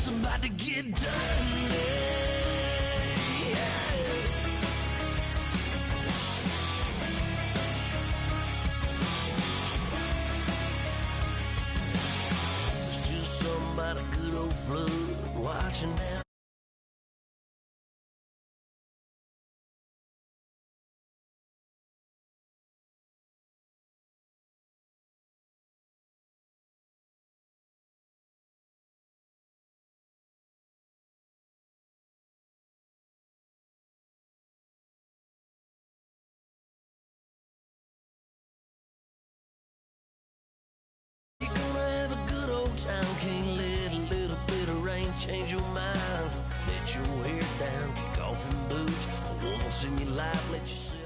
It's about to get done. It's just something about a good old flood watching now. Time can't let a little bit of rain change your mind. Let your hair down, kick off in boots. For once in your life, let yourself.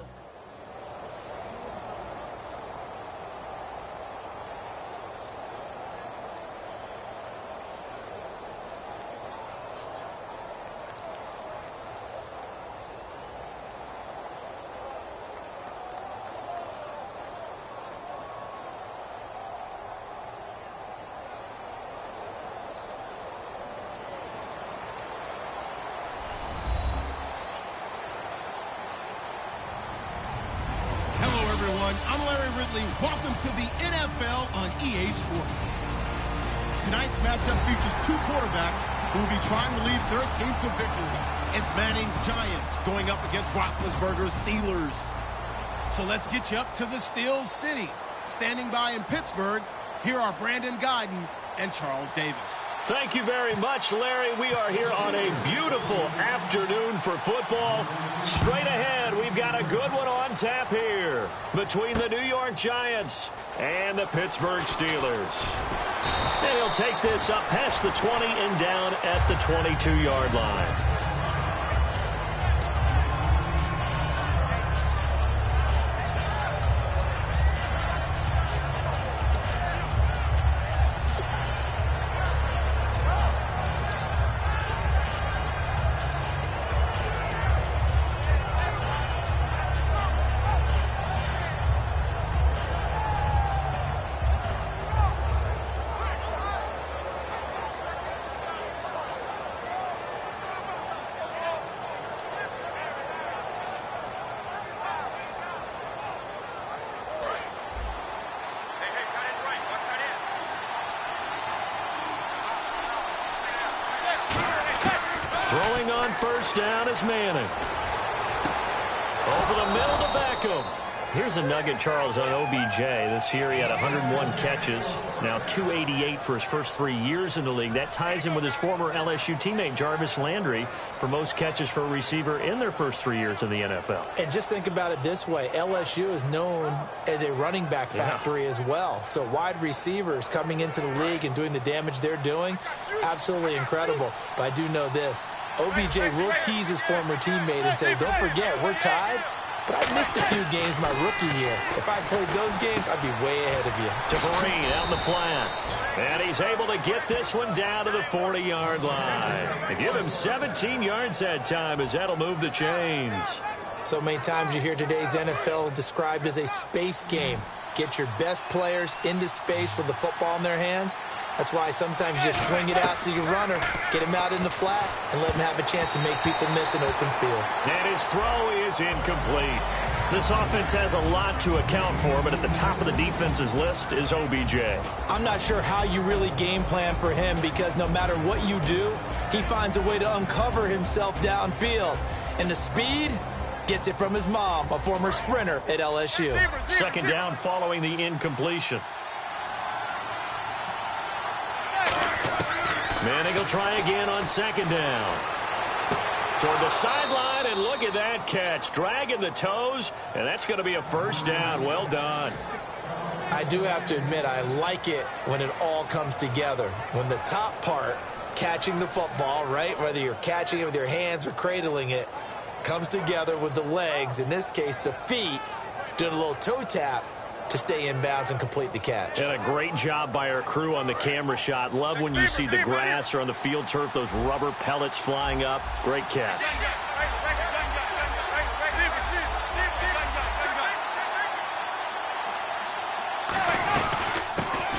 I'm Larry Ridley. Welcome to the NFL on EA Sports. Tonight's matchup features two quarterbacks who will be trying to lead their team to victory. It's Manning's Giants going up against Roethlisberger's Steelers. So let's get you up to the Steel City. Standing by in Pittsburgh, here are Brandon Guyton and Charles Davis. Thank you very much, Larry. We are here on a beautiful afternoon for football. Straight ahead, we've got a good one on tap here between the New York Giants and the Pittsburgh Steelers. And he'll take this up past the 20 and down at the 22-yard line. Throwing on first down is Manning. Over the middle to Beckham. Here's a nugget, Charles, on OBJ. This year he had 101 catches, now 288 for his first 3 years in the league. That ties him with his former LSU teammate Jarvis Landry for most catches for a receiver in their first 3 years in the NFL. And just think about it this way. LSU is known as a running back factory as well. So wide receivers coming into the league and doing the damage they're doing, absolutely incredible. But I do know this. OBJ will tease his former teammate and say, don't forget, we're tied. But I missed a few games my rookie year. If I played those games, I'd be way ahead of you. Tavarine down the flat. And he's able to get this one down to the 40-yard line. They give him 17 yards that time as that'll move the chains. So many times you hear today's NFL described as a space game. Get your best players into space with the football in their hands. That's why sometimes you just swing it out to your runner, get him out in the flat, and let him have a chance to make people miss an open field. And his throw is incomplete. This offense has a lot to account for, but at the top of the defense's list is OBJ. I'm not sure how you really game plan for him because no matter what you do, he finds a way to uncover himself downfield. And the speed gets it from his mom, a former sprinter at LSU. Second down following the incompletion. Manning will try again on second down. Toward the sideline, and look at that catch. Dragging the toes, and that's going to be a first down. Well done. I do have to admit, I like it when it all comes together. When the top part, catching the football, right, whether you're catching it with your hands or cradling it, comes together with the legs, in this case the feet, doing a little toe tap to stay in bounds and complete the catch. And a great job by our crew on the camera shot. Love when you see the grass or on the field turf, those rubber pellets flying up. Great catch.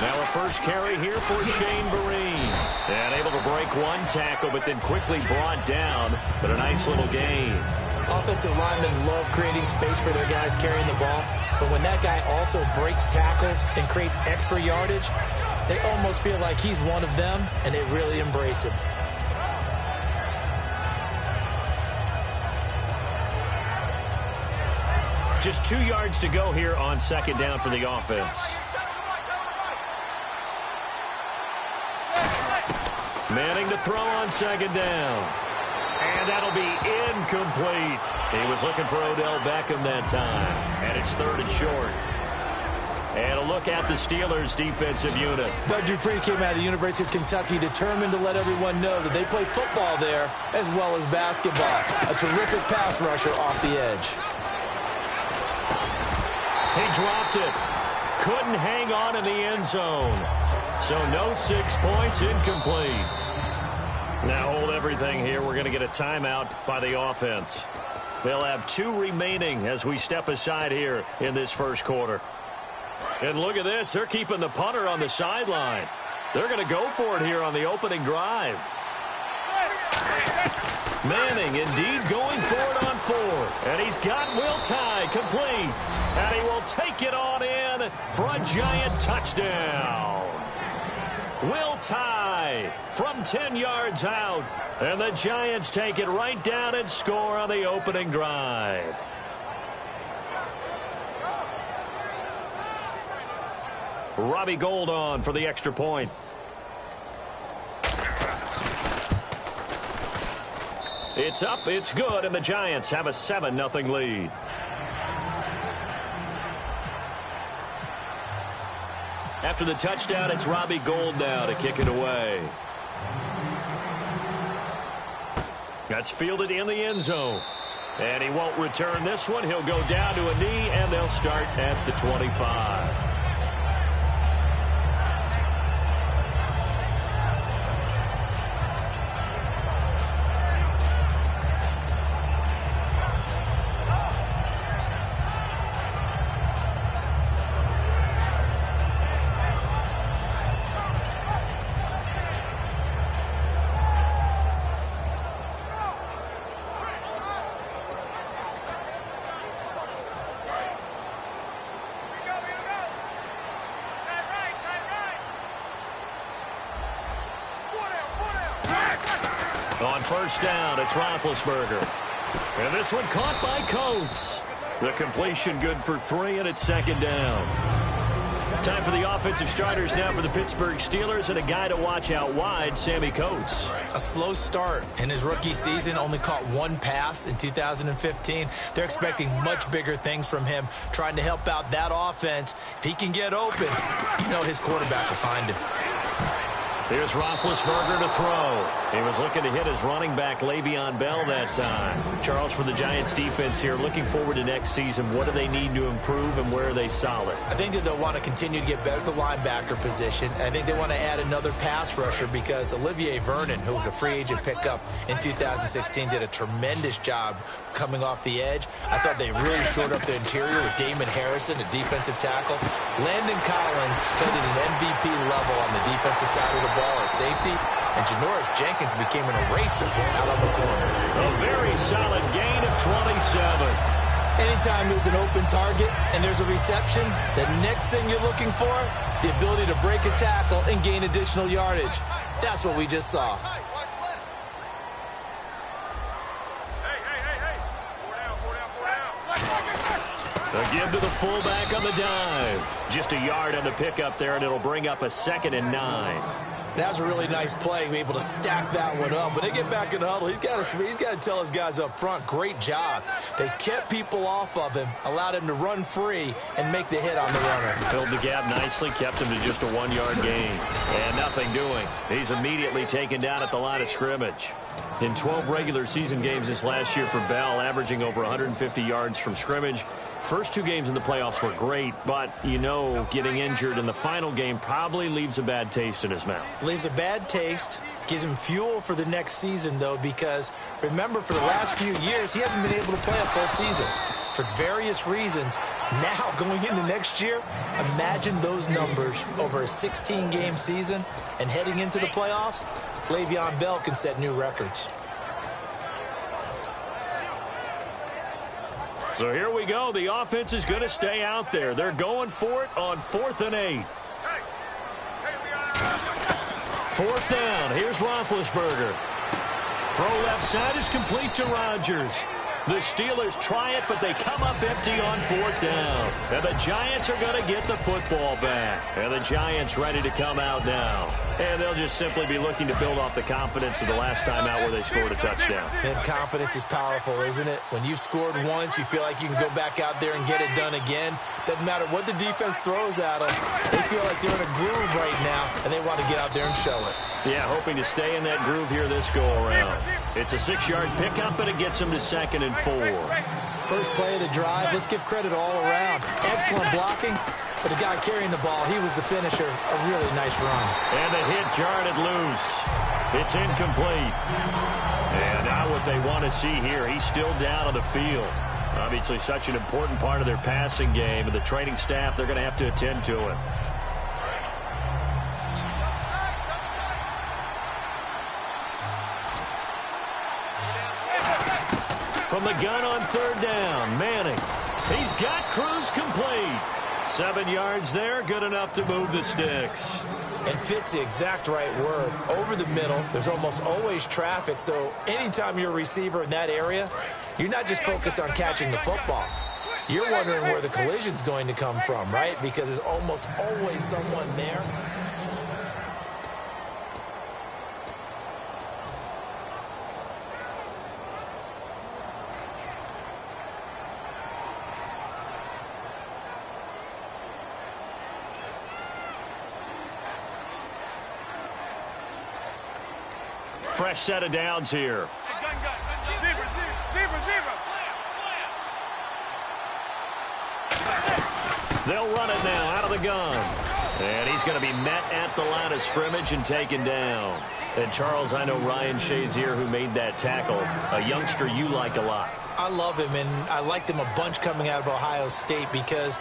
Now a first carry here for Shane Vereen. And able to break one tackle, but then quickly brought down. But a nice little gain. Offensive linemen love creating space for their guys carrying the ball. But when that guy also breaks tackles and creates extra yardage, they almost feel like he's one of them, and they really embrace him. Just 2 yards to go here on second down for the offense. Manning to throw on second down. And that'll be incomplete. He was looking for Odell Beckham that time. And it's third and short. And a look at the Steelers' defensive unit. Doug Dupree came out of the University of Kentucky determined to let everyone know that they play football there as well as basketball. A terrific pass rusher off the edge. He dropped it. Couldn't hang on in the end zone. So no 6 points, incomplete. Now hold everything here. We're going to get a timeout by the offense. They'll have 2 remaining as we step aside here in this first quarter. And look at this. They're keeping the punter on the sideline. They're going to go for it here on the opening drive. Manning indeed going for it on 4. And he's got Will Tye complete. And he will take it on in for a Giant touchdown. Will Tye from 10 yards out. And the Giants take it right down and score on the opening drive. Robbie Gould on for the extra point. It's up, it's good, and the Giants have a 7-0 lead. After the touchdown, it's Robbie Gould now to kick it away. That's fielded in the end zone. And he won't return this one. He'll go down to a knee, and they'll start at the 25. On first down, it's Roethlisberger. And this one caught by Coates. The completion good for 3, and it's second down. Time for the offensive starters now for the Pittsburgh Steelers, and a guy to watch out wide, Sammy Coates. A slow start in his rookie season, only caught 1 pass in 2015. They're expecting much bigger things from him, trying to help out that offense. If he can get open, you know his quarterback will find him. Here's Roethlisberger to throw. He was looking to hit his running back, Le'Veon Bell, that time. Charles, for the Giants defense here, looking forward to next season, what do they need to improve and where are they solid? I think that they'll want to continue to get better at the linebacker position. I think they want to add another pass rusher because Olivier Vernon, who was a free agent pickup in 2016, did a tremendous job coming off the edge. I thought they really shored up the interior with Damon Harrison, a defensive tackle. Landon Collins played at an MVP level on the defensive side of the ball as safety, and Janoris Jenkins became an eraser out on the corner. A very solid gain of 27. Anytime there's an open target and there's a reception, the next thing you're looking for, the ability to break a tackle and gain additional yardage. That's what we just saw. A give to the fullback on the dive. Just a yard on the pickup there, and it'll bring up a 2nd and 9. That was a really nice play, be able to stack that one up. When they get back in the huddle, he's got to tell his guys up front, great job. They kept people off of him, allowed him to run free, and make the hit on the runner. Filled the gap nicely, kept him to just a 1-yard gain. And nothing doing. He's immediately taken down at the line of scrimmage. In 12 regular season games this last year for Bell, averaging over 150 yards from scrimmage. First 2 games in the playoffs were great, but, you know, getting injured in the final game probably leaves a bad taste in his mouth. Leaves a bad taste, gives him fuel for the next season, though, because, remember, for the last few years, he hasn't been able to play a full season. For various reasons, Now, going into next year, imagine those numbers over a 16-game season and heading into the playoffs. Le'Veon Bell can set new records. So here we go. The offense is going to stay out there. They're going for it on 4th and 8. 4th down. Here's Roethlisberger. Throw left side is complete to Rodgers. The Steelers try it, but they come up empty on 4th down. And the Giants are going to get the football back. And the Giants ready to come out now. And they'll just simply be looking to build off the confidence of the last time out where they scored a touchdown. And confidence is powerful, isn't it? When you've scored once, you feel like you can go back out there and get it done again. Doesn't matter what the defense throws at them. They feel like they're in a groove right now, and they want to get out there and show it. Yeah, hoping to stay in that groove here this go-around. It's a 6-yard pickup, but it gets them to 2nd and 4. First play of the drive, let's give credit all around. Excellent blocking, but the guy carrying the ball, he was the finisher. A really nice run. And the hit jarred it loose. It's incomplete. And now what they want to see here, he's still down on the field. Obviously such an important part of their passing game, and the training staff, they're going to have to attend to it. From the gun on 3rd down, Manning. He's got Cruz complete. 7 yards there, good enough to move the sticks. And fits the exact right word. Over the middle, there's almost always traffic, so anytime you're a receiver in that area, you're not just focused on catching the football. You're wondering where the collision's going to come from, right? Because there's almost always someone there. Fresh set of downs here. They'll run it now out of the gun. And he's going to be met at the line of scrimmage and taken down. And, Charles, I know Ryan Shazier, who made that tackle, a youngster you like a lot. I love him, and I liked him a bunch coming out of Ohio State because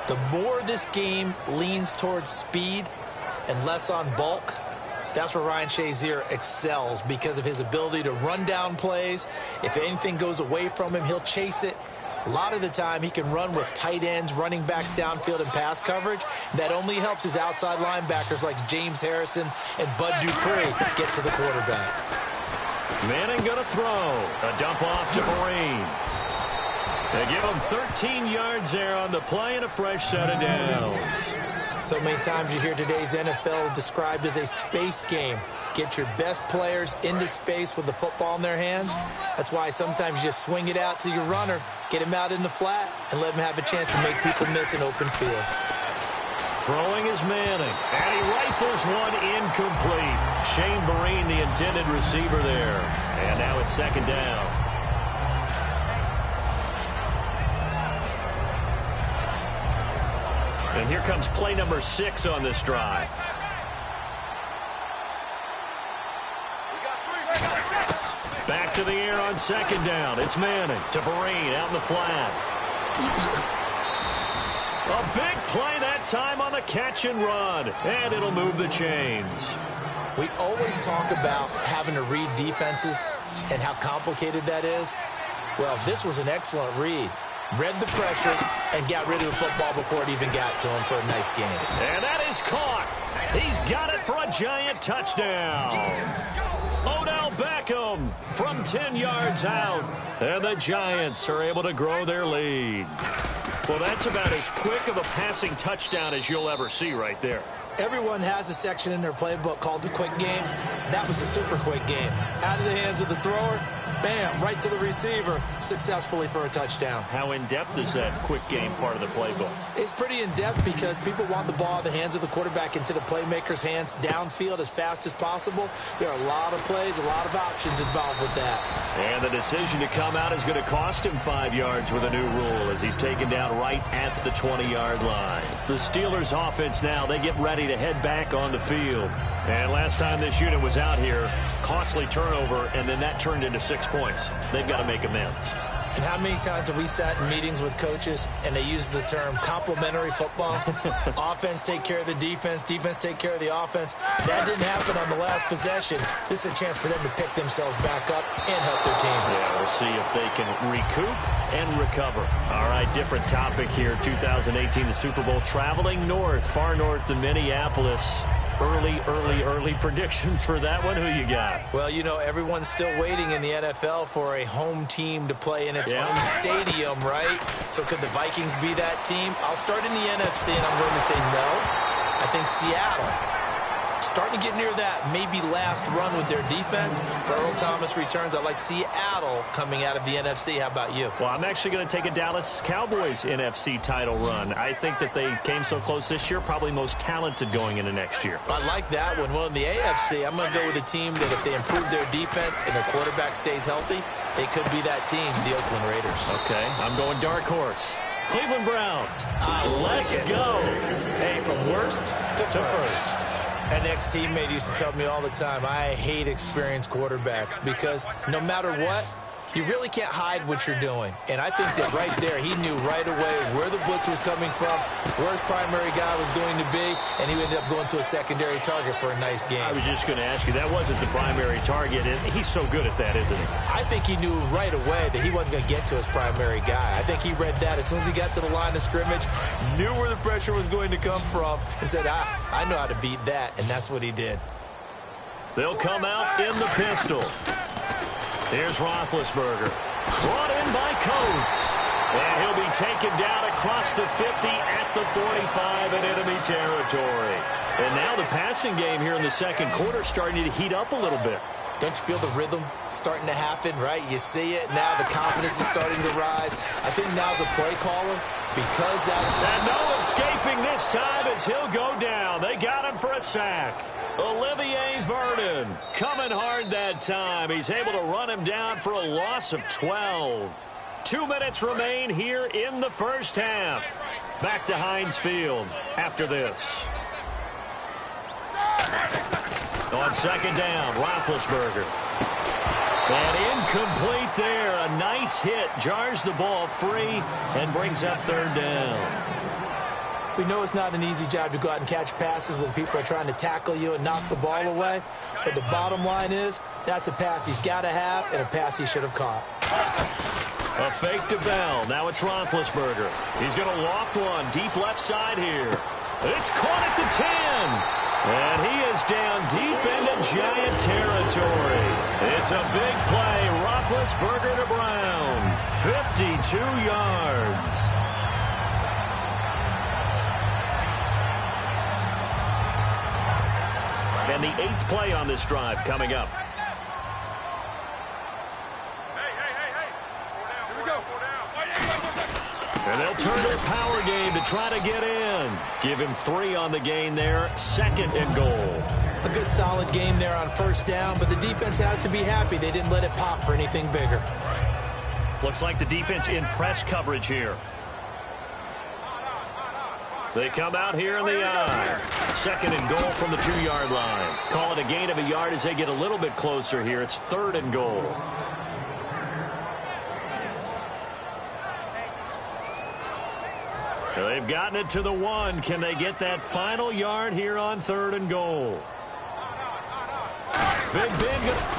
the more this game leans towards speed and less on bulk, that's where Ryan Shazier excels because of his ability to run down plays. If anything goes away from him, he'll chase it. A lot of the time, he can run with tight ends, running backs downfield and pass coverage. That only helps his outside linebackers like James Harrison and Bud Dupree get to the quarterback. Manning going to throw. A dump off to Marine. They give him 13 yards there on the play and a fresh set of downs. So many times you hear today's NFL described as a space game. Get your best players into space with the football in their hands. That's why sometimes you just swing it out to your runner, get him out in the flat, and let him have a chance to make people miss an open field. Throwing is Manning, and he rifles one incomplete. Shane Vereen, the intended receiver there. And now it's 2nd down. And here comes play number 6 on this drive. Back to the air on 2nd down. It's Manning to Vereen out in the flat. A big play that time on the catch and run. And it'll move the chains. We always talk about having to read defenses and how complicated that is. Well, this was an excellent read. Read the pressure and got rid of the football before it even got to him for a nice game. And that is caught. He's got it for a giant touchdown. Odell Beckham from 10 yards out. And the Giants are able to grow their lead. Well, that's about as quick of a passing touchdown as you'll ever see right there. Everyone has a section in their playbook called the quick game. That was a super quick game. Out of the hands of the thrower, bam, right to the receiver, successfully for a touchdown. How in-depth is that quick game part of the playbook? It's pretty in-depth because people want the ball in the hands of the quarterback into the playmaker's hands downfield as fast as possible. There are a lot of plays, a lot of options involved with that. And the decision to come out is going to cost him 5 yards with a new rule as he's taken down right at the 20-yard line. The Steelers offense now, they get ready to head back on the field. And last time this unit was out here, costly turnover, and then that turned into 6 points. They've got to make amends. And how many times have we sat in meetings with coaches and they use the term complementary football? Offense take care of the defense, defense take care of the offense. That didn't happen on the last possession. This is a chance for them to pick themselves back up and help their team. Yeah, we'll see if they can recoup and recover. All right, different topic here. 2018, the Super Bowl, traveling north, far north to Minneapolis. Early predictions for that one. Who you got? Well, you know, everyone's still waiting in the NFL for a home team to play in its home stadium, right? So could the Vikings be that team? I'll start in the NFC, and I'm going to say no. I think Seattle, starting to get near that maybe last run with their defense. But Earl Thomas returns. I like Seattle coming out of the NFC. How about you? Well, I'm actually going to take a Dallas Cowboys NFC title run. I think that they came so close this year, probably most talented going into next year. I like that one. Well, in the AFC, I'm going to go with a team that if they improve their defense and their quarterback stays healthy, they could be that team, the Oakland Raiders. Okay, I'm going dark horse. Cleveland Browns. Let's go. Hey, from worst to first. An ex-teammate used to tell me all the time, I hate experienced quarterbacks because no matter what, you really can't hide what you're doing. And I think that right there, he knew right away where the blitz was coming from, where his primary guy was going to be, and he ended up going to a secondary target for a nice game. I was just going to ask you, that wasn't the primary target, and he's so good at that, isn't he? I think he knew right away that he wasn't going to get to his primary guy. I think he read that as soon as he got to the line of scrimmage, knew where the pressure was going to come from, and said, I know how to beat that, and that's what he did. They'll come out in the pistol. Here's Roethlisberger. Brought in by Coates. And he'll be taken down across the 50 at the 45 in enemy territory. And now the passing game here in the second quarter starting to heat up a little bit. Don't you feel the rhythm starting to happen, right? You see it. Now the confidence is starting to rise. I think now's a play caller because that... And no escaping this time as he'll go down. They got him for a sack. Olivier Vernon coming hard that time. He's able to run him down for a loss of 12. 2 minutes remain here in the first half. Back to Heinz Field after this. On second down, Roethlisberger. And incomplete there. A nice hit. Jars the ball free and brings up third down. We know it's not an easy job to go out and catch passes when people are trying to tackle you and knock the ball away. But the bottom line is, that's a pass he's got to have and a pass he should have caught. A fake to Bell. Now it's Roethlisberger. He's going to loft one deep left side here. It's caught at the 10. And he is down deep into Giant territory. It's a big play. Roethlisberger to Brown. 52 yards. And the 8th play on this drive coming up. And they'll turn their power game to try to get in. Give him 3 on the gain there. 2nd and goal. A good solid game there on first down, but the defense has to be happy they didn't let it pop for anything bigger. Looks like the defense in press coverage here. They come out here in the eye. 2nd and goal from the 2-yard line. Call it a gain of a yard as they get a little bit closer here. It's 3rd and goal. They've gotten it to the 1. Can they get that final yard here on 3rd and goal? Big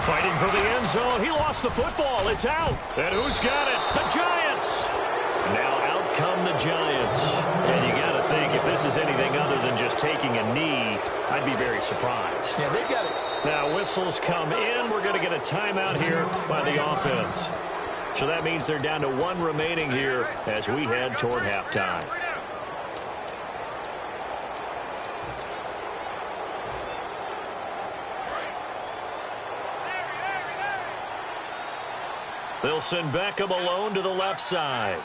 fighting for the end zone. He lost the football. It's out. And who's got it? The Giants. Now out come the Giants. And you got to think, if this is anything other than just taking a knee, I'd be very surprised. Yeah, they've got it. Now whistles come in. We're going to get a timeout here by the offense. So that means they're down to 1 remaining here as we head toward halftime. They'll send Beckham alone to the left side.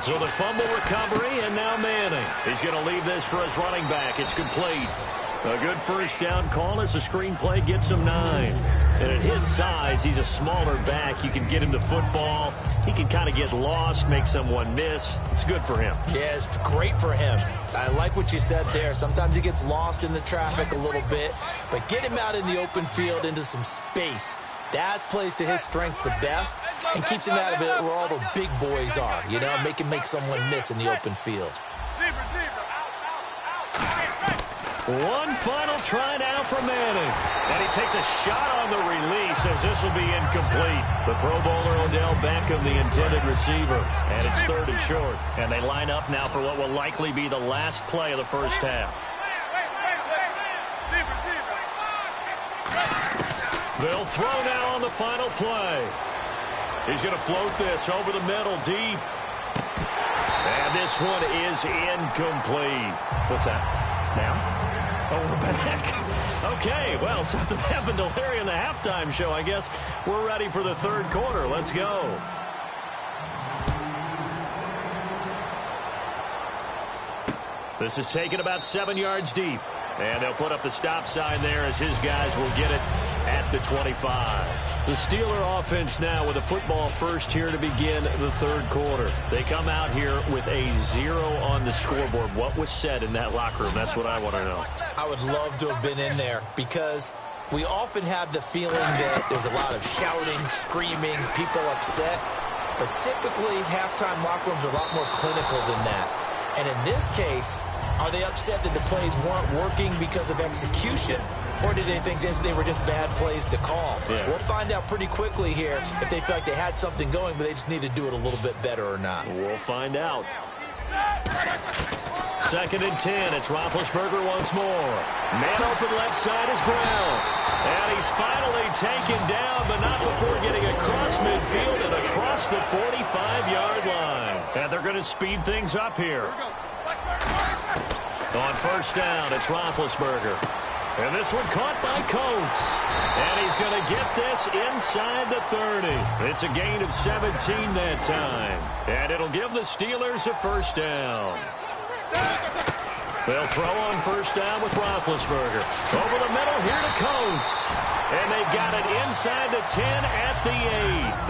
So the fumble recovery, and now Manning. He's going to leave this for his running back. It's complete. A good first down call as the screenplay gets him 9. And at his size, he's a smaller back. You can get him the football. He can kind of get lost, make someone miss. It's good for him. Yeah, it's great for him. I like what you said there. Sometimes he gets lost in the traffic a little bit, but get him out in the open field into some space. That plays to his strengths the best and keeps him out of it where all the big boys are, you know, make someone miss in the open field. One final try now for Manning. And he takes a shot on the release as this will be incomplete. The Pro Bowler Odell Beckham, the intended receiver. And it's 3rd and short. And they line up now for what will likely be the last play of the first half. They'll throw now on the final play. He's going to float this over the middle deep. And this one is incomplete. What's that? Now? Oh, we're back. Okay, well, something happened to Larry in the halftime show, I guess. We're ready for the 3rd quarter. Let's go. This is taken about 7 yards deep. And they'll put up the stop sign there as his guys will get it at the 25. The Steeler offense now with a football first here to begin the 3rd quarter. They come out here with a 0 on the scoreboard. What was said in that locker room? That's what I want to know. I would love to have been in there because we often have the feeling that there's a lot of shouting, screaming, people upset. But typically, halftime locker rooms are a lot more clinical than that. And in this case, are they upset that the plays weren't working because of execution? Or did they think they were just bad plays to call? Yeah. We'll find out pretty quickly here if they feel like they had something going, but they just need to do it a little bit better or not. We'll find out. 2nd and 10. It's Roethlisberger once more. Man open left side is Brown. And he's finally taken down, but not before getting across midfield and across the 45-yard line. And they're going to speed things up here. On 1st down, it's Roethlisberger. And this one caught by Coates. And he's going to get this inside the 30. It's a gain of 17 that time. And it'll give the Steelers a 1st down. They'll throw on 1st down with Roethlisberger. Over the middle here to Coates. And they've got it inside the 10 at the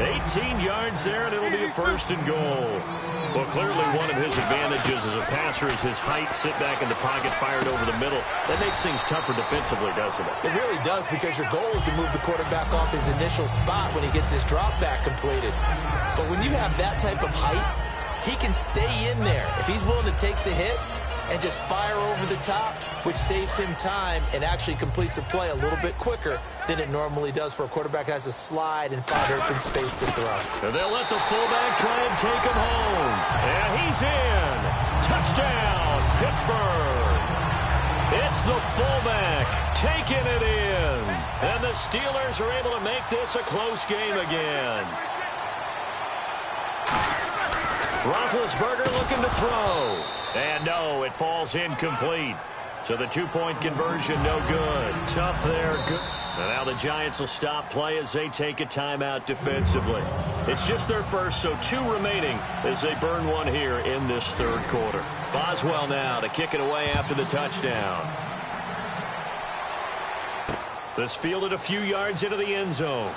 8. 18 yards there, and it'll be a 1st and goal. Well, clearly one of his advantages as a passer is his height, sit back in the pocket, fired over the middle. That makes things tougher defensively, doesn't it? It really does, because your goal is to move the quarterback off his initial spot when he gets his drop back completed. But when you have that type of height, he can stay in there. If he's willing to take the hits and just fire over the top, which saves him time and actually completes a play a little bit quicker than it normally does for a quarterback who has to slide and find open space to throw. And they'll let the fullback try and take him home. And he's in. Touchdown, Pittsburgh. It's the fullback taking it in. And the Steelers are able to make this a close game again. Roethlisberger looking to throw. And no, it falls incomplete. So the 2-point conversion, no good. Tough there. Good. And now the Giants will stop play as they take a timeout defensively. It's just their first, so 2 remaining as they burn one here in this 3rd quarter. Boswell now to kick it away after the touchdown. This fielded a few yards into the end zone.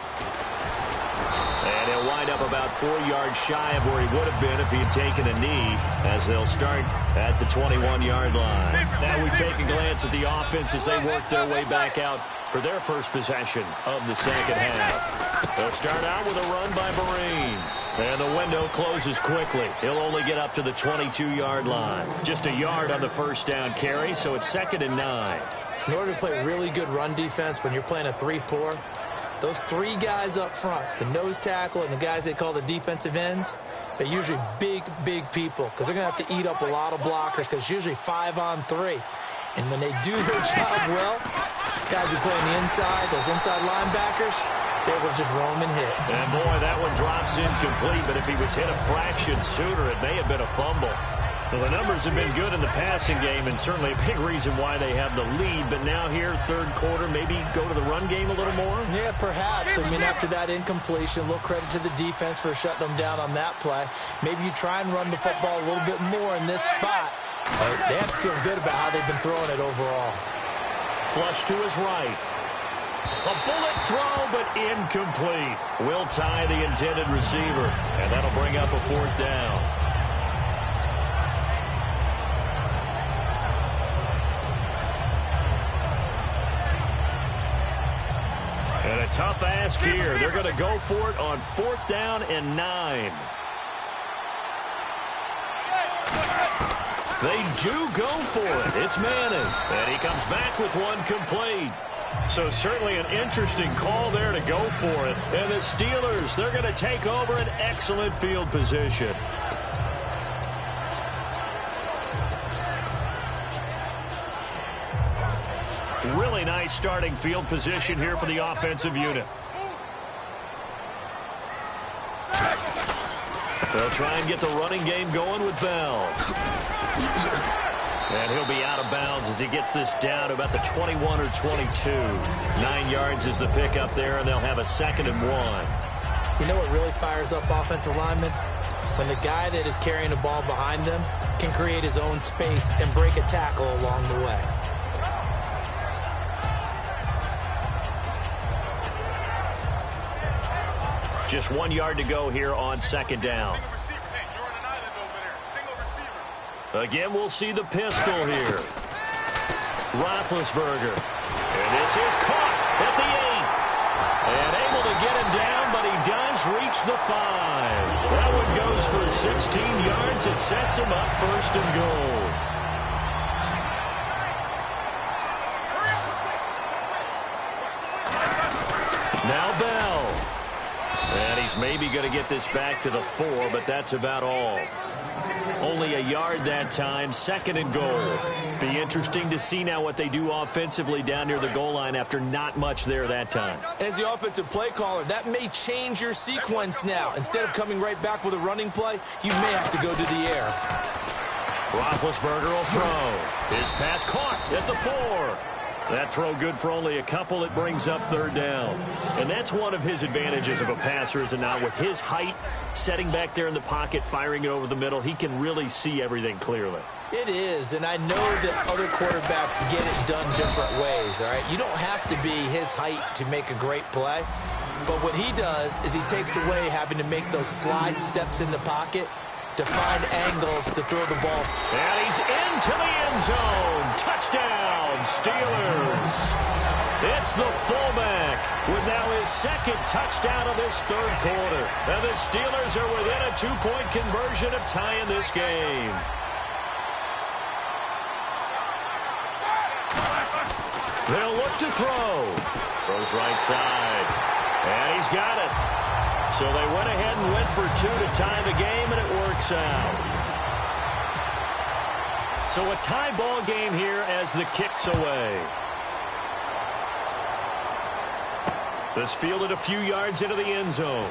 And he'll wind up about 4 yards shy of where he would have been if he had taken a knee, as they'll start at the 21-yard line. Now we take a glance at the offense as they work their way back out for their first possession of the 2nd half. They'll start out with a run by Marine. And the window closes quickly. He'll only get up to the 22-yard line. Just a yard on the 1st down carry, so it's 2nd and 9. In order to play really good run defense when you're playing a 3-4, those 3 guys up front, the nose tackle and the guys they call the defensive ends, they're usually big, big people because they're going to have to eat up a lot of blockers because it's usually 5 on 3. And when they do their job well, guys who play on the inside, those inside linebackers, they will just roam and hit. And, boy, that one drops incomplete, but if he was hit a fraction sooner, it may have been a fumble. Well, the numbers have been good in the passing game, and certainly a big reason why they have the lead. But now here, 3rd quarter, maybe go to the run game a little more? Yeah, perhaps. I mean, after that incompletion, a little credit to the defense for shutting them down on that play. Maybe you try and run the football a little bit more in this spot. They have to feel good about how they've been throwing it overall. Flush to his right. A bullet throw, but incomplete. Will tie the intended receiver, and that'll bring up a 4th down. And a A tough ask here. They're going to go for it on 4th down and 9. They do go for it. It's Manning. And he comes back with one complete. So certainly an interesting call there to go for it. And the Steelers, they're going to take over an excellent field position. Really nice starting field position here for the offensive unit. They'll try and get the running game going with Bell. And he'll be out of bounds as he gets this down to about the 21 or 22. 9 yards is the pickup there, and they'll have a 2nd and 1. You know what really fires up offensive linemen? When the guy that is carrying the ball behind them can create his own space and break a tackle along the way. Just 1 yard to go here on 2nd down. Again, we'll see the pistol here. Roethlisberger. And this is caught at the 8. And able to get him down, but he does reach the 5. That one goes for 16 yards. It sets him up 1st and goal. Now Bell. And he's maybe going to get this back to the 4, but that's about all. Only a yard that time, 2nd and goal. Be interesting to see now what they do offensively down near the goal line after not much there that time. As the offensive play caller, that may change your sequence now. Instead of coming right back with a running play, you may have to go to the air. Roethlisberger will throw. His pass caught at the 4. That throw good for only a couple. It brings up 3rd down. And that's one of his advantages of a passer, is it not? With his height, setting back there in the pocket, firing it over the middle, he can really see everything clearly. It is, and I know that other quarterbacks get it done different ways, all right? You don't have to be his height to make a great play. But what he does is he takes away having to make those slide steps in the pocket to find angles to throw the ball. And he's into the end zone. Touchdown, Steelers. It's the fullback with now his 2nd touchdown of this 3rd quarter. And the Steelers are within a 2-point conversion of tying this game. They'll look to throw. Throws right side. And he's got it. So they went ahead and went for 2 to tie the game, and it works out. So a tie ball game here as the kick's away. This fielded a few yards into the end zone.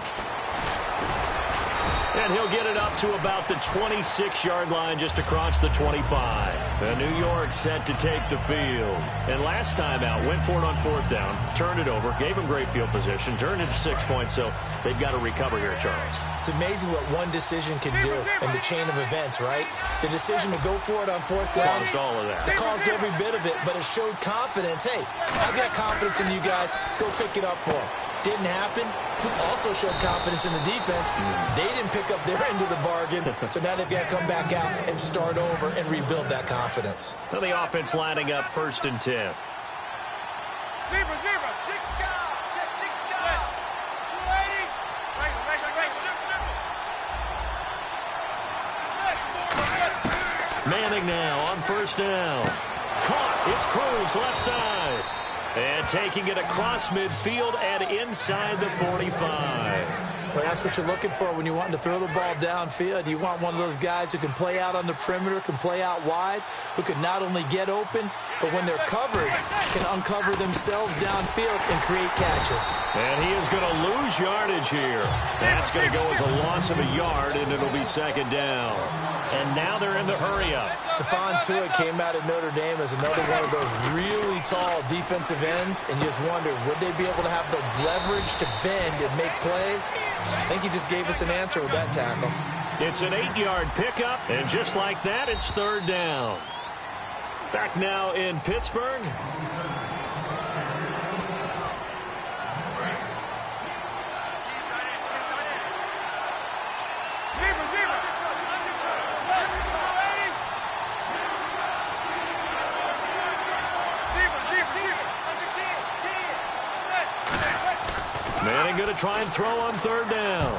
And he'll get it up to about the 26-yard line just across the 25. And New York set to take the field. And last time out, went for it on 4th down, turned it over, gave him great field position, turned it to 6 points, so they've got to recover here, Charles. It's amazing what one decision can do in the chain of events, right? The decision to go for it on 4th down. Caused all of that. It caused every bit of it, but it showed confidence. Hey, I've got confidence in you guys. Go pick it up for them. Didn't happen. Also showed confidence in the defense. They didn't pick up their end of the bargain, so now they've got to come back out and start over and rebuild that confidence. So the offense lining up 1st and 10. Manning now on 1st down. Caught. It's Cruz left side. And taking it across midfield and inside the 45. Well, that's what you're looking for when you're wanting to throw the ball downfield. You want one of those guys who can play out on the perimeter, can play out wide, who can not only get open, but when they're covered, can uncover themselves downfield and create catches. And he is going to lose yardage here. That's going to go as a loss of a yard, and it'll be 2nd down. And now they're in the hurry-up. Stephon Tuitt came out at Notre Dame as another one of those really tall defensive ends, and you just wonder, would they be able to have the leverage to bend and make plays? I think he just gave us an answer with that tackle. It's an 8-yard pickup, and just like that, it's 3rd down. Back now in Pittsburgh. Manning going to try and throw on third down.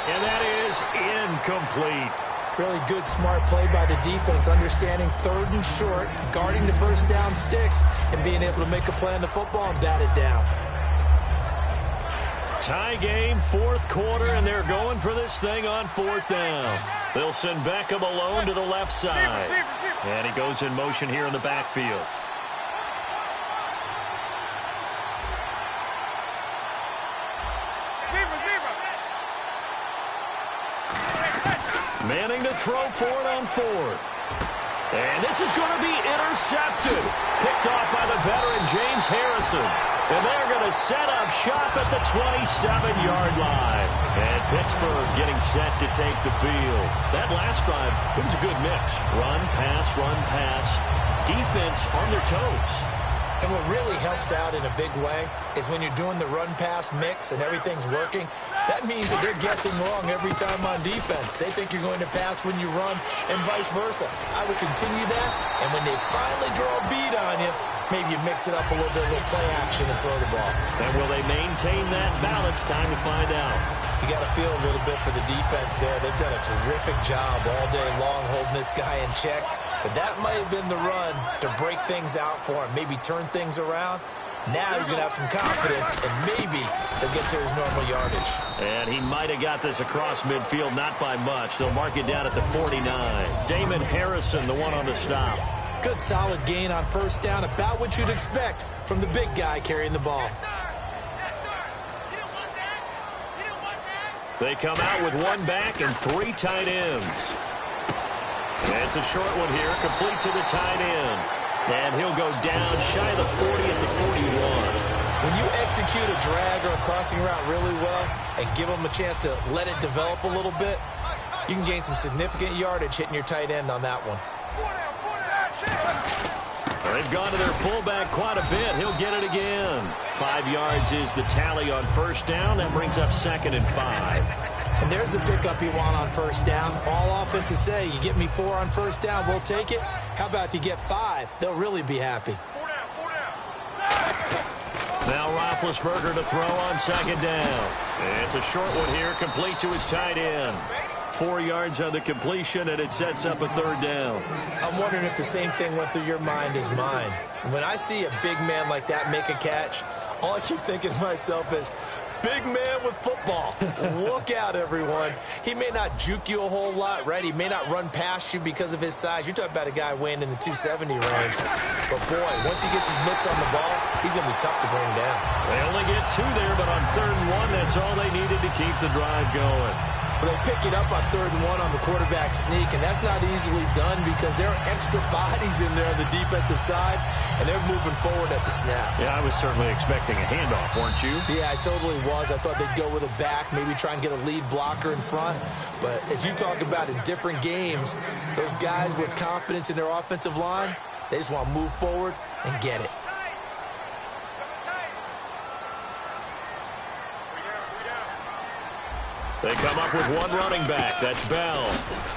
And that is incomplete. Really good, smart play by the defense, understanding third and short, guarding the first down sticks, and being able to make a play on the football and bat it down. Tie game, fourth quarter, and they're going for this thing on fourth down. They'll send Beckham alone to the left side. And he goes in motion here in the backfield. Manning to throw for it on fourth. And this is going to be intercepted. Picked off by the veteran James Harrison. And they're going to set up shop at the 27-yard line. And Pittsburgh getting set to take the field. That last drive, it was a good mix. Run, pass, defense on their toes. And what really helps out in a big way is when you're doing the run-pass mix and everything's working, that means that they're guessing wrong every time on defense. They think you're going to pass when you run and vice versa. I would continue that, and when they finally draw a beat on you, maybe you mix it up a little bit, a little play action, and throw the ball. And will they maintain that balance? Time to find out. You got to feel a little bit for the defense there. They've done a terrific job all day long holding this guy in check. But that might have been the run to break things out for him, maybe turn things around. Now he's going to have some confidence, and maybe he'll get to his normal yardage. And he might have got this across midfield, not by much. They'll mark it down at the 49. Damon Harrison, the one on the stop. Good, solid gain on first down, about what you'd expect from the big guy carrying the ball. They come out with one back and three tight ends. And it's a short one here, complete to the tight end. And he'll go down shy of the 40 at the 41. When you execute a drag or a crossing route really well and give them a chance to let it develop a little bit, you can gain some significant yardage hitting your tight end on that one. Well, they've gone to their fullback quite a bit. He'll get it again. 5 yards is the tally on first down. That brings up 2nd and 5. And there's the pickup you want on first down. All offenses say, you get me 4 on first down, we'll take it. How about if you get 5? They'll really be happy. Now Roethlisberger to throw on 2nd down. It's a short one here, complete to his tight end. 4 yards on the completion, and it sets up a 3rd down. I'm wondering if the same thing went through your mind as mine. When I see a big man like that make a catch, all I keep thinking to myself is, big man with football. Look out, everyone. He may not juke you a whole lot, right? He may not run past you because of his size. You're talking about a guy weighing in the 270 range. But, boy, once he gets his mitts on the ball, he's going to be tough to bring down. They only get 2 there, but on 3rd and 1, that's all they needed to keep the drive going. They pick it up on 3rd and 1 on the quarterback sneak, and that's not easily done because there are extra bodies in there on the defensive side, and they're moving forward at the snap. Yeah, I was certainly expecting a handoff, weren't you? Yeah, I totally was. I thought they'd go with a back, maybe try and get a lead blocker in front. But as you talk about in different games, those guys with confidence in their offensive line, they just want to move forward and get it. They come up with one running back. That's Bell.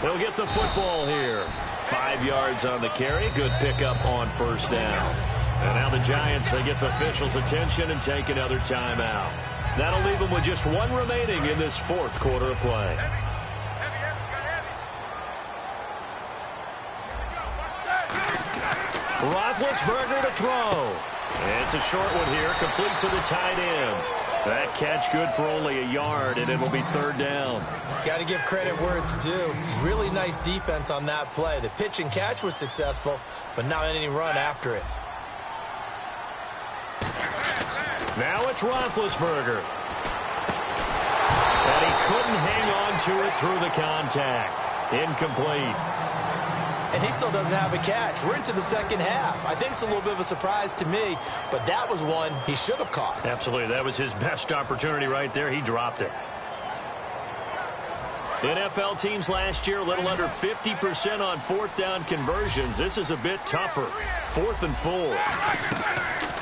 They'll get the football here. 5 yards on the carry. Good pickup on first down. And now the Giants, they get the officials' attention and take another timeout. That'll leave them with just 1 remaining in this 4th quarter of play. Roethlisberger to throw. And it's a short one here, complete to the tight end. That catch good for only a yard, and it'll be 3rd down. Got to give credit where it's due. Really nice defense on that play. The pitch and catch was successful, but not any run after it. Now it's Roethlisberger. And he couldn't hang on to it through the contact. Incomplete. And he still doesn't have a catch. We're into the 2nd half. I think it's a little bit of a surprise to me, but that was one he should have caught. Absolutely. That was his best opportunity right there. He dropped it. NFL teams last year, a little under 50% on 4th down conversions. This is a bit tougher. 4th and 4.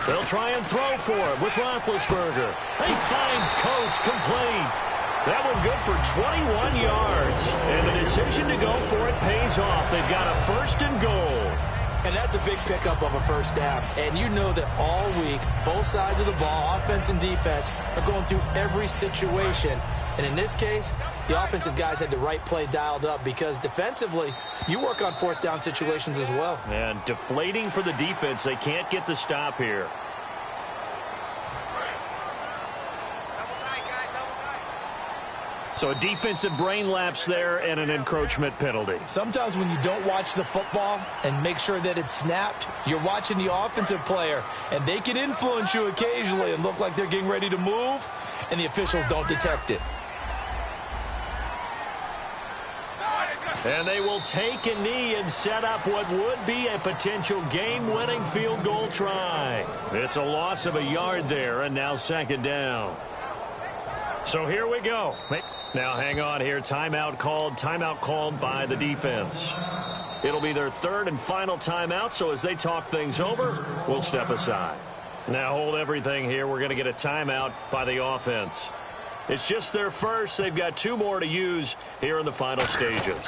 They'll try and throw for it with Roethlisberger. He finds Coates complete. That one good for 21 yards. And the decision to go for it pays off. They've got a 1st and goal. And that's a big pickup of a first down. And you know that all week, both sides of the ball, offense and defense, are going through every situation. And in this case, the offensive guys had the right play dialed up because defensively, you work on fourth down situations as well. And deflating for the defense. They can't get the stop here. So a defensive brain lapse there and an encroachment penalty. Sometimes when you don't watch the football and make sure that it's snapped, you're watching the offensive player, and they can influence you occasionally and look like they're getting ready to move, and the officials don't detect it. And they will take a knee and set up what would be a potential game-winning field goal try. It's a loss of a yard there, and now second down. So here we go. Now hang on here. Timeout called by the defense. It'll be their third and final timeout, so as they talk things over, we'll step aside. Now hold everything here. We're going to get a timeout by the offense. It's just their first. They've got 2 more to use here in the final stages.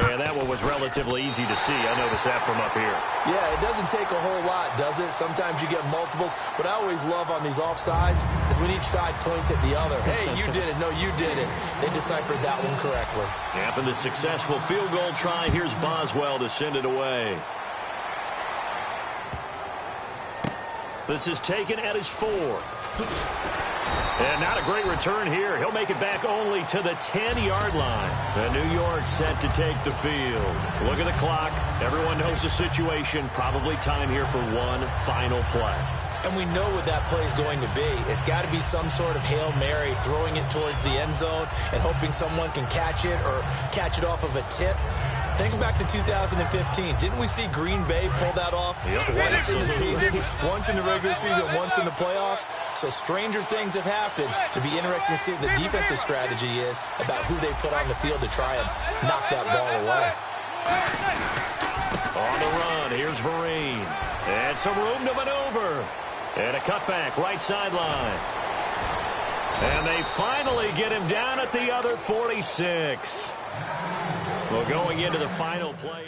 And that one was relatively easy to see. I noticed that from up here. Yeah, it doesn't take a whole lot, does it? Sometimes you get multiples. What I always love on these offsides is when each side points at the other. Hey, you did it. No, you did it. They deciphered that one correctly. After the successful field goal try, here's Boswell to send it away. This is taken at his 4. And not a great return here. He'll make it back only to the 10-yard line. And New York set to take the field. Look at the clock. Everyone knows the situation. Probably time here for one final play. And we know what that play is going to be. It's got to be some sort of Hail Mary, throwing it towards the end zone and hoping someone can catch it or catch it off of a tip. Think back to 2015. Didn't we see Green Bay pull that off once in the season, once in the regular season, once in the playoffs? So stranger things have happened. It'd be interesting to see what the defensive strategy is about who they put on the field to try and knock that ball away. On the run, here's Vereen. And some room to maneuver. And a cutback, right sideline. And they finally get him down at the other 46. Well, going into the final play.